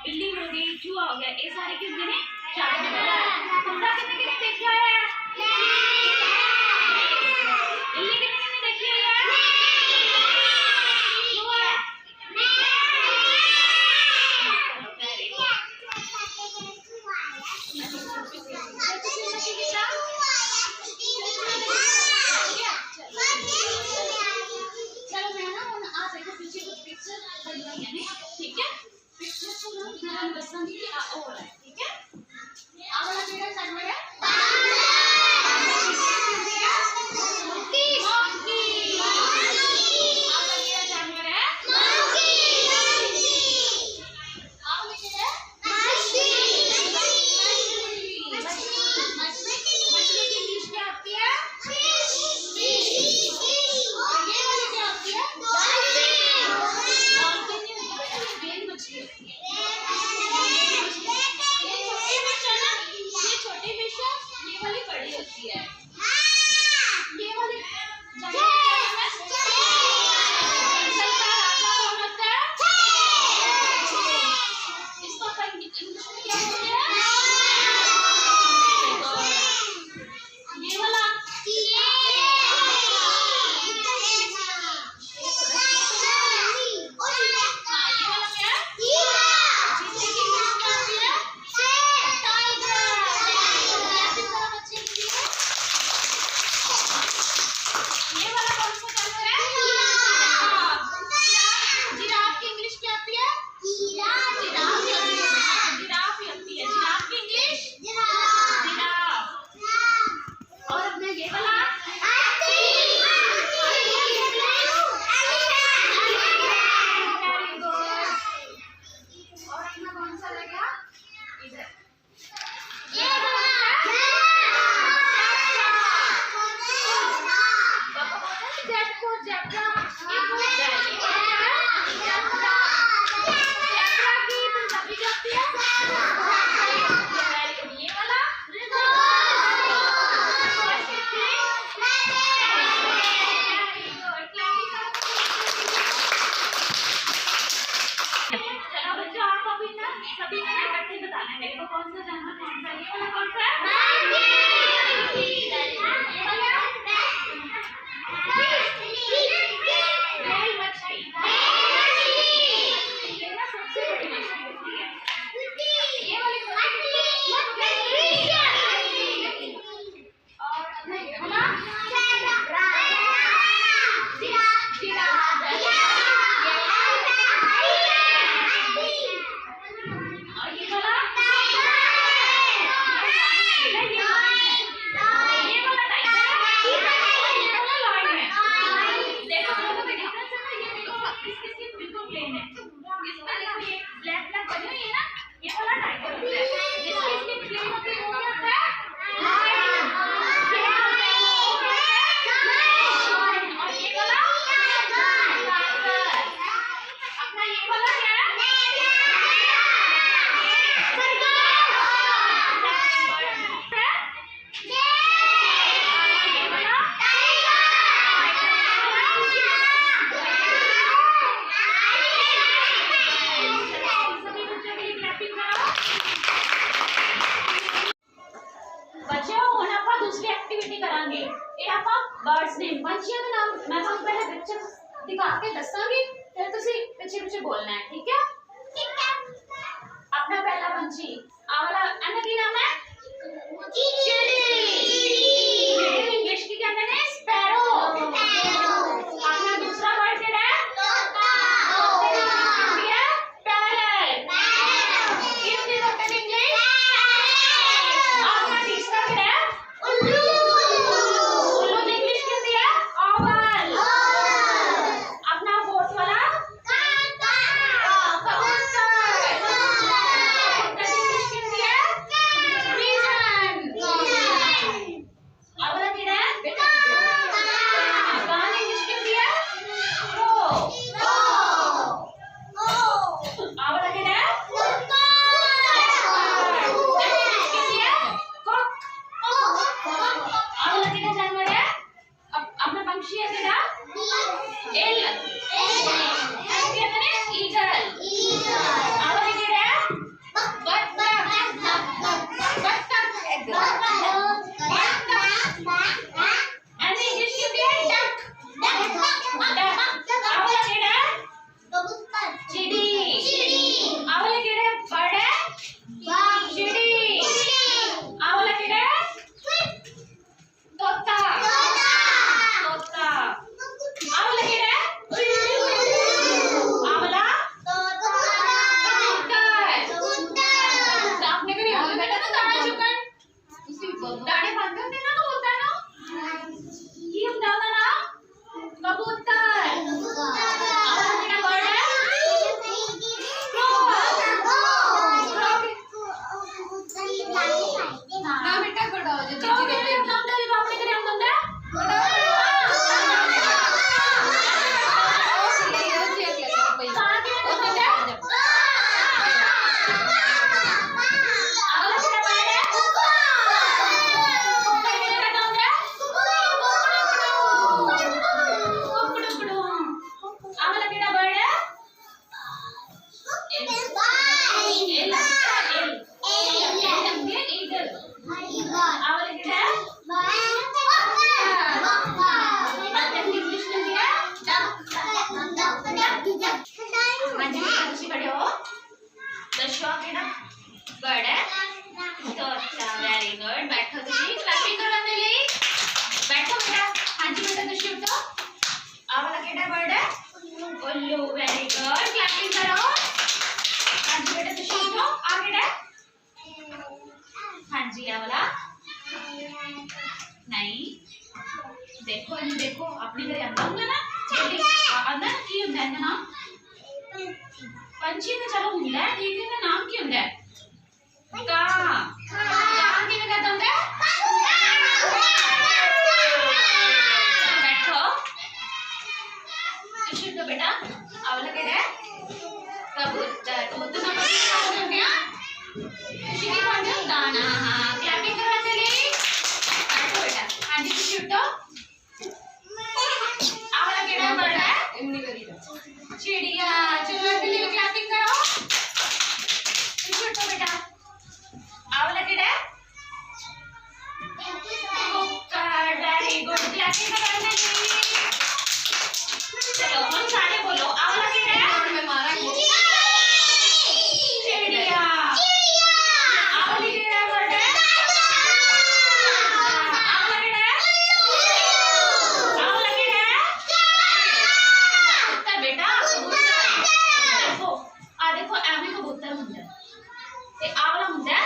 बिल्ली हो गई, चूहा हो गया, ये सारे किस ने जानवर। कुत्ता कितने कितने देखा है? बिल्ली कितने कितने देखी है? चूहा चलो मैं ना आ देखो पीछे कुछ पिक्चर बनवाई है, ठीक है? पिक्चर को ना दसंगी की आ हो रहा है, ठीक है? आ वाला केड़ा जानवर है? बर्ड्स नेम पंछियों के नाम मैं ਤੁਹਾਨੂੰ ਪਹਿਲੇ पिक्चर दिखा के दसांगी फिर ਤੁਸੀਂ ਪਿੱਛੇ ਪਿੱਛੇ बोलना है, ठीक है? ठीक है। अपना पहला पंछी आ वाला अन्ना की नाम है चिड़ी। इंग्लिश की क्या कहते हैं? स्पैरो। अपना दूसरा वर्ड क्या है? तोता। तोते का नाम क्या है? Parrot. You very good clapping करो हाँ जी बेटा खुशी उठो आगे डे हाँ जी ये वाला नहीं देखो इन देखो अपने घरे अंदर होंगे ना अंदर की होता है नाम पंछी तो चलो होंगे ठीक है नाम की होता है का नाम की क्या होता है बैठो खुशी उठो बेटा आवला के डे कबूतर कबूतर ना हो गया खुशी की कौन है दाना हाँ क्लैपिंग करो चले बैठो बेटा हाँ जी खुशी उठो आवला केड़ा बड़ा है इमनी करी चिड़िया चलो चले क्लैपिंग करो खुशी उठो बेटा आवला केड़ा कुकर वेरी गुड क्लैपिंग करो चलो हम सारे बोलो आवला केड़ा है मैं मारा चिड़िया आवली केड़ा बड़ा है आवला केड़ा है आवला केड़ा है कबूतर बेटा कबूतर देखो एवं कबूतर हुंदा है ते आवला हुंदा है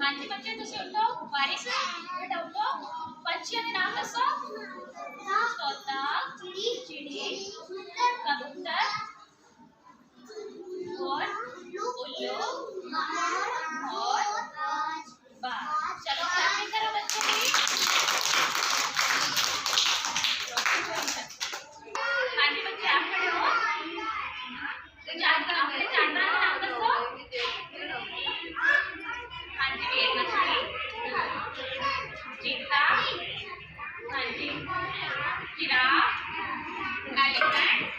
हाँ जी बच्चे तुसी उठो वारिस बेटा उठो पंछियों के नाम दसो तोता चिड़ी कबूतर और उल्लू और बाज। चलो क्लैपिंग करो बच्चों की। हाँ जी बच्चे आप खड़े हो तो अपने जानवरों का नाम दसो। हाँ जी भेड़ मछली चीता हाँ जी जिराफ एलिफेंट